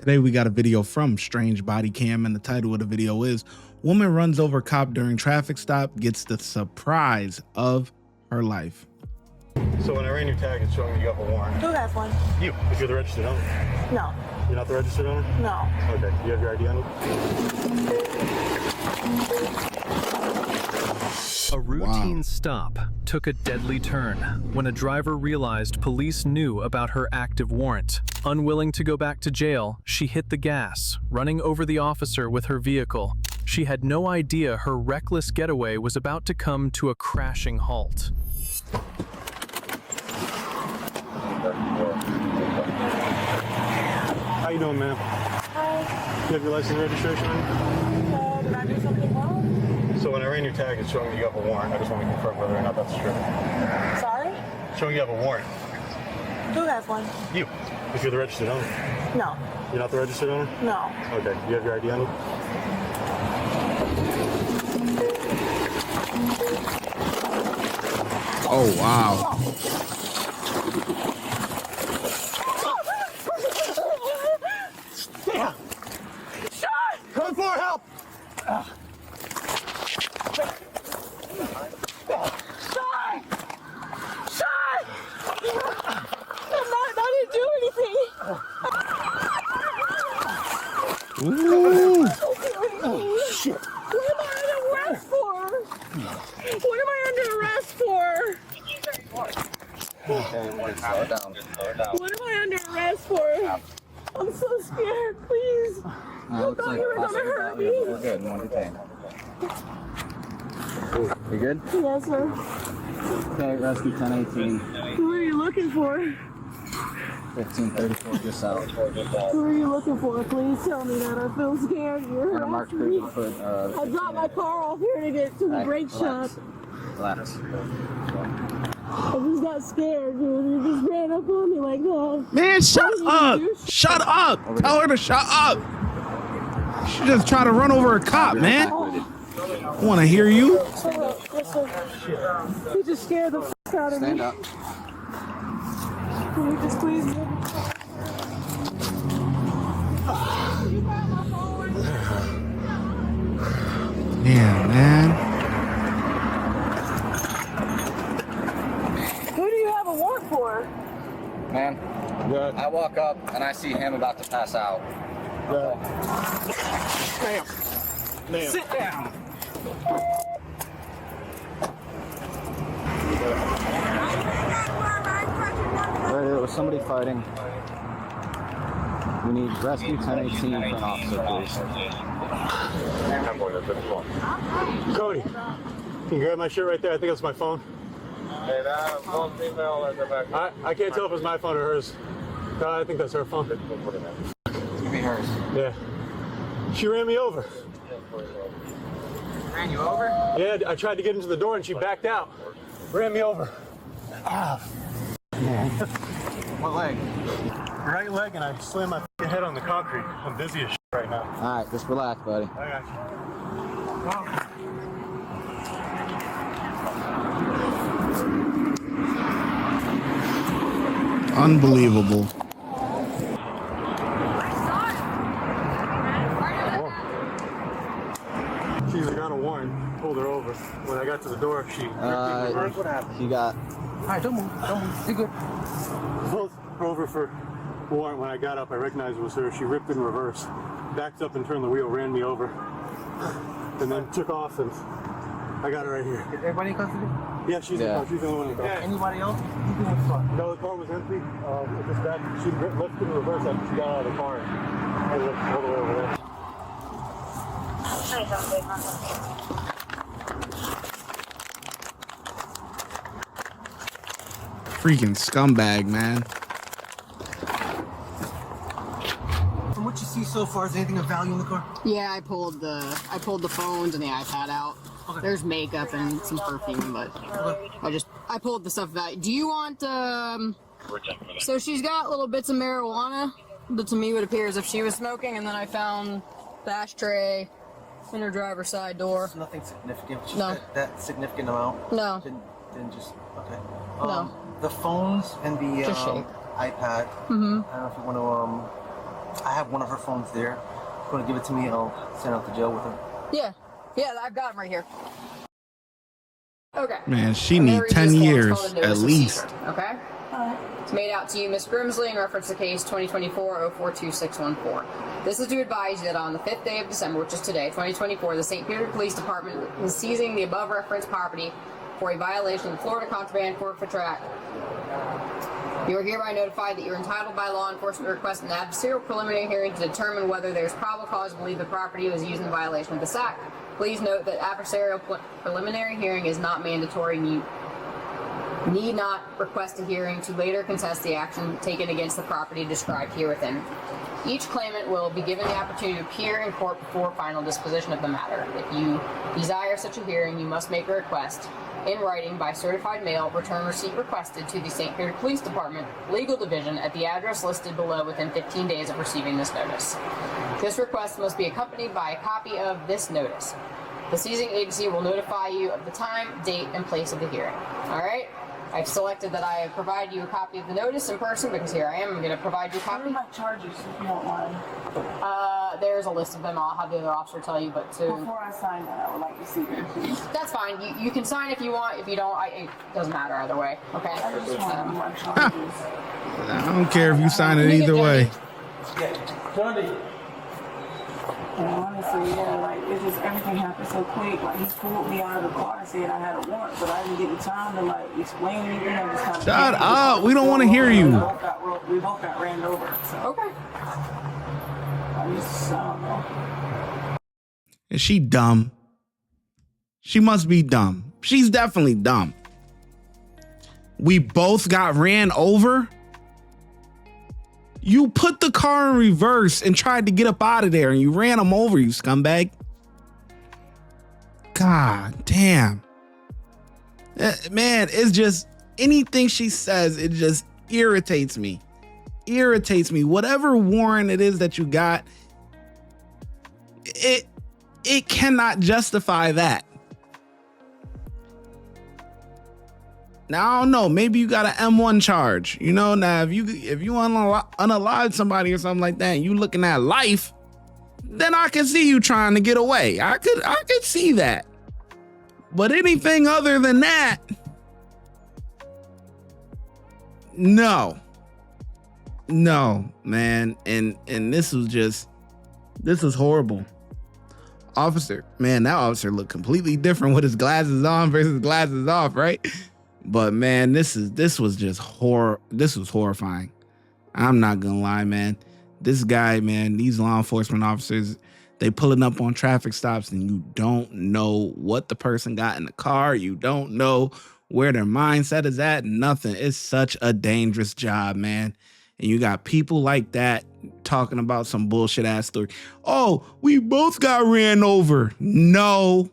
Today we got a video from Strange Body Cam, and the title of the video is Woman Runs Over Cop During Traffic Stop, Gets the Surprise of Her Life. So when I ran your tag, it's showing you have a warrant. Who has one? You, if you're the registered owner. No. You're not the registered owner? No. Okay, do you have your ID on you? A routine stop took a deadly turn when a driver realized police knew about her active warrant. Unwilling to go back to jail, she hit the gas, running over the officer with her vehicle. She had no idea her reckless getaway was about to come to a crashing halt. How you doing, ma'am? Hi. You have your license and registration on you? Did I do something wrong? So when I ran your tag, it's showing you have a warrant. I just want to confirm whether or not that's true. Sorry? It's showing you have a warrant. Who has one? You, if you're the registered owner. No. You're not the registered owner? No. Okay, do you have your ID on you? Oh, wow. Damn! Come for help! I didn't do anything. Ooh. Oh, shit. What am I under arrest for? What am I under arrest for? What am I under arrest for? I'm so scared, please. I thought you were gonna hurt me. We're good. One detained. You good? Yes, sir. Okay, rescue 1018, Who are you looking for? 1534, just south. Who are you looking for? Please tell me that. I feel scared. You're On a marked harassing me. cruiser foot. I dropped my car off here to get to the brake shop. Relax. I just got scared, dude. You just ran up on me like that. Man, shut up. Shut up. Tell her to shut up. She just tried to run over a cop, man. I want to hear you. Yes, sir. You just scared the f out of me. Stand up. Can you just please give me Yeah, man. Who do you have a warrant for? Man, Good. I walk up and I see him about to pass out. Good. Ma'am. Ma'am. Sit down. There was somebody fighting. We need rescue 1018 for an officer, please. Cody, can you grab my shirt right there? I think it's my phone. Hey, that one female at the back. I can't tell if it's my phone or hers. I think that's her phone. Give me hers. Yeah. She ran me over. Ran you over? Yeah, I tried to get into the door and she backed out. Ran me over. Ah, man. What leg? Right leg, and I slammed my head on the concrete. I'm dizzy as shit right now. All right, just relax, buddy. I got you. Unbelievable. She's got a warrant. Pulled her over. When I got to the door, she ripped me in reverse. What happened? You got. All right, don't move. Don't move. You're good. Pulled her over for warrant. When I got up, I recognized it was her. She ripped in reverse, backed up and turned the wheel, ran me over, and then took off. And I got her right here. Is everybody in custody? Yeah, she's in car. She's the only one in the car. Anybody else? You doing fine. No, the car was empty. It was back. She left in reverse after she got out of the car. And ended up all the way over there. Freaking scumbag, man. From what you see so far, is there anything of value in the car? Yeah, I pulled the phones and the iPad out. Okay. There's makeup and some perfume, but I pulled the stuff that. Do you want so she's got little bits of marijuana that to me would appear as if she was smoking, and then I found the ashtray in her driver's side door. It's nothing significant. Just No. that significant amount. No. Didn't just okay. No. The phones and the Just shake. iPad. Mm-hmm. I don't know if you want to I have one of her phones there. If you want to give it to me, I'll send out to jail with her. Yeah. Yeah, I've got him right here. Okay. Man, she I'm gonna need read 10 this one. It's years called a at notice of least. seizure, okay? It's made out to you, Miss Grimsley, in reference to case 2024-042614. This is to advise you that on the 5th day of December, which is today, 2024, the St. Peter Police Department is seizing the above referenced property for a violation of the Florida Contraband Forfeiture Act. You are hereby notified that you are entitled by law enforcement to request an adversarial preliminary hearing to determine whether there is probable cause to believe the property was used in violation of this act. Please note that adversarial preliminary hearing is not mandatory, and you need not request a hearing to later contest the action taken against the property described here within. Each claimant will be given the opportunity to appear in court before final disposition of the matter. If you desire such a hearing, you must make a request in writing by certified mail, return receipt requested to the St. Peter Police Department Legal Division at the address listed below within 15 days of receiving this notice. This request must be accompanied by a copy of this notice. The seizing agency will notify you of the time, date, and place of the hearing. All right? I've selected that I have provided you a copy of the notice in person because here I am. I'm going to provide you a copy. What are my charges, if you don't mind? There's a list of them. I'll have the other officer tell you, but to... Before I sign that, I would like to see them, please. That's fine. You can sign if you want. If you don't, it doesn't matter either way. Okay? I just want my charges. I don't care if you sign it either way. And honestly, yeah, like, it's just everything happened so quick. Like, he pulled me out of the car and said I had a warrant, but I didn't get the time to, like, explain anything. I just kind of... Shut up. We don't want to hear you. We both got ran over, so... Okay. I just, I don't know. Is she dumb? She must be dumb. She's definitely dumb. We both got ran over? You put the car in reverse and tried to get up out of there and you ran him over, you scumbag. God damn. Man, it's just anything she says, it just irritates me. Irritates me. Whatever warrant it is that you got, it cannot justify that. Now, I don't know. Maybe you got an M1 charge. You know, now if you unalive somebody or something like that and you looking at life, then I can see you trying to get away. I could see that. But anything other than that, no, man. And this was horrible. Officer, man, that officer looked completely different with his glasses on versus glasses off, right? But man, this was just horror. This was horrifying. I'm not gonna lie, man. This guy, man, these law enforcement officers, they pulling up on traffic stops and you don't know what the person got in the car. You don't know where their mindset is at. Nothing. It's such a dangerous job, man. And you got people like that talking about some bullshit ass story. Oh, we both got ran over. No.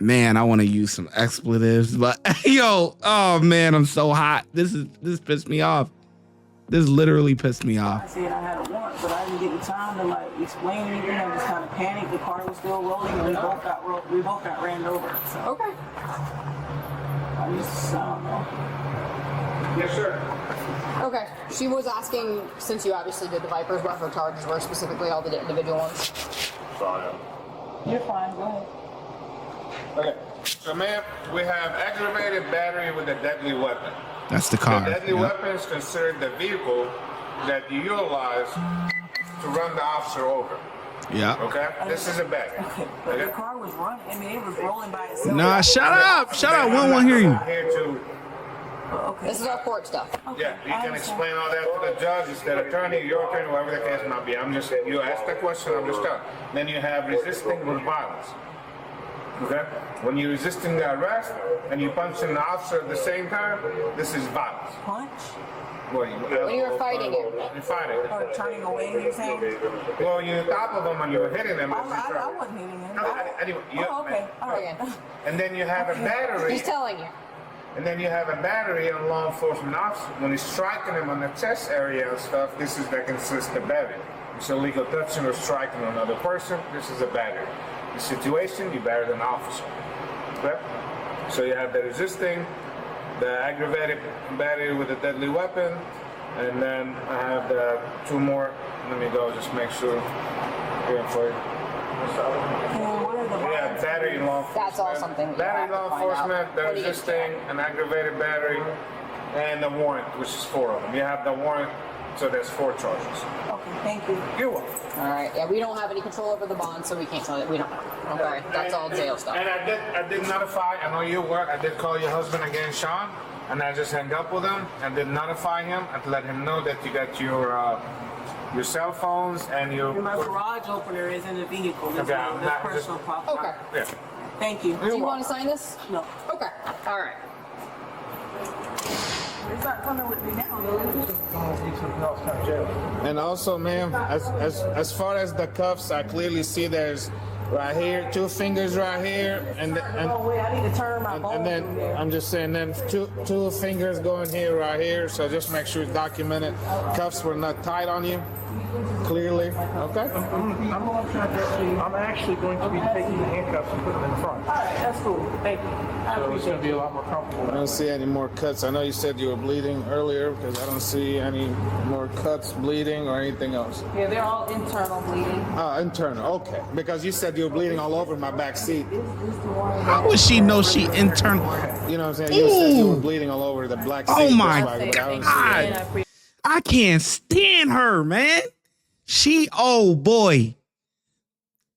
Man, I want to use some expletives, but yo, oh man, I'm so hot. This pissed me off. This literally pissed me off. I said I had a warrant, but I didn't get the time to, like, explain anything. I just kind of panicked. The car was still rolling, and we both got ran over. So. Okay. I don't know. Yes, sir. Okay. She was asking, since you obviously did the Vipers, what her charges were, specifically all the individual ones. Sorry. You're fine. Go ahead. Okay. So, ma'am, we have aggravated battery with a deadly weapon. That's the car. The deadly weapon is considered the vehicle that you utilize to run the officer over. Yeah. Okay? This is a battery. Okay. But the car was running. I mean, it was rolling by itself. Nah, shut up. Shut up. We don't want to hear you. Here to, Okay. This is all court stuff. yeah, you can explain all that to the judge, it's the attorney, your attorney, whatever the case might be. I'm just, you ask the question, I'm just telling. Then you have resisting with violence. Okay? When you're resisting the arrest and you punch in the officer at the same time, this is violence. Punch? When you're fighting him. You're fighting. Or turning away, you're saying? Well, you're on top of them and you're hitting them. I wasn't hitting him. Anyway, Okay. All right. and then you have a battery. He's telling you. And then you have a battery on law enforcement officer. When he's striking him on the chest area and stuff, this is that consists of battery. It's illegal touching or striking another person. This is a battery. The situation, you battered an officer. Okay? So you have the resisting, the aggravated battery with a deadly weapon, And then I have the 2 more. Let me go, just make sure. Here for you. Yeah, battery law enforcement. That's all something. Battery law enforcement, the What do you get resisting, an aggravated battery, and the warrant, which is 4 of them. You have the warrant, so there's 4 charges. Okay, thank you. You're welcome. All right. Yeah, we don't have any control over the bond, so we can't tell it. We don't. Okay, that's all jail stuff. And I did notify. I know you work. I did call your husband again, Sean, and I just hung up with him and did notify him and let him know that you got your cell phones and your. And my garage opener is in the vehicle. That's personal property. Okay. Yeah. Thank you. Do you want to sign this? No. Okay. All right. It's not coming with me now, though. And also, ma'am, as far as the cuffs, I clearly see there's right here, 2 fingers right here, and wait, I need to turn my phone. and then I'm just saying, then two fingers going here, right here. So just make sure it's documented. Cuffs were not tied on you, clearly. Okay. I'm actually going to be taking the handcuffs and putting them in front. All right, that's cool. Thank you. So it's going to be a lot more comfortable. I don't see any more cuts. I know you said you were bleeding earlier, because I don't see any more cuts, bleeding, or anything else. Yeah, they're all internal bleeding. Internal. Okay. Because you said you were bleeding all over my back seat. How would she know she internal? You know what I'm saying? You said you were bleeding all over the black seat. Oh my but I don't see God. I can't stand her, man. Oh boy.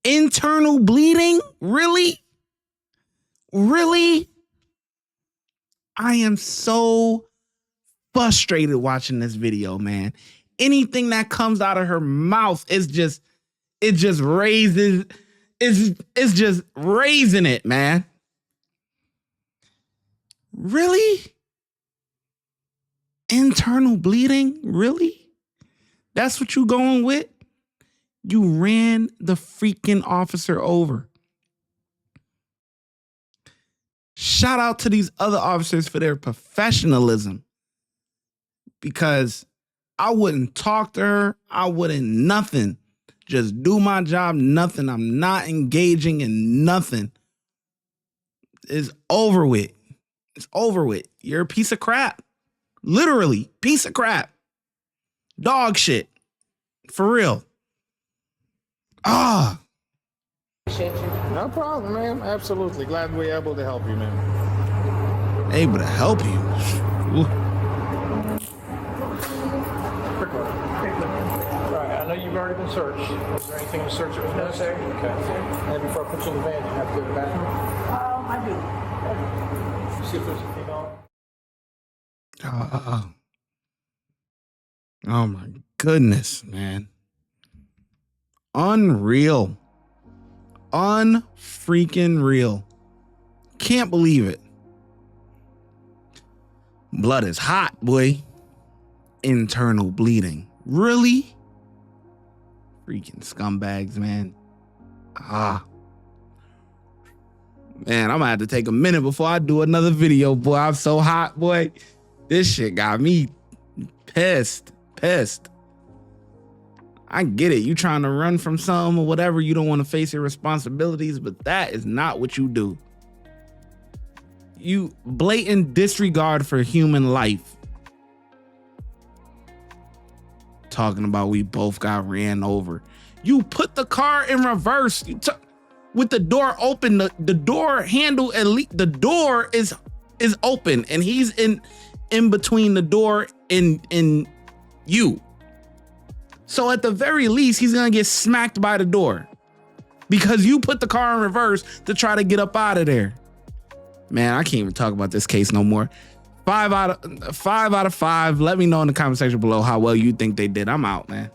Internal bleeding? Really? Really? I am so frustrated watching this video, man. Anything that comes out of her mouth is just, it just raises, it's just raising it, man. Really? Internal bleeding? Really? That's what you going with? You ran the freaking officer over. Shout out to these other officers for their professionalism, because I wouldn't talk to her. I wouldn't nothing. Just do my job, nothing. I'm not engaging in nothing. It's over with. It's over with. You're a piece of crap. Literally, piece of crap. Dog shit. For real. Ah. No problem, man. Absolutely. Glad we're able to help you, man. Able to help you. Ooh. Right, I know you've already been searched. Was there anything in the search that was necessary? Okay. And before I put you in the van, you have to go to the bathroom? I do. See if there's anything on. Oh my goodness, man. Unreal. Unfreaking real. Can't believe it. Blood is hot, boy. Internal bleeding. Really? Freaking scumbags, man. Man, I'm gonna have to take a minute before I do another video, boy. I'm so hot, boy. This shit got me pissed. I get it. You trying to run from something or whatever. You don't want to face your responsibilities, but that is not what you do. You blatant disregard for human life. Talking about we both got ran over. You put the car in reverse. With the door open, the door handle, at least the door is open, and he's in between the door and you. So at the very least, he's gonna get smacked by the door because you put the car in reverse to try to get up out of there. Man, I can't even talk about this case no more. 5 out of 5. Let me know in the comment section below how well you think they did. I'm out, man.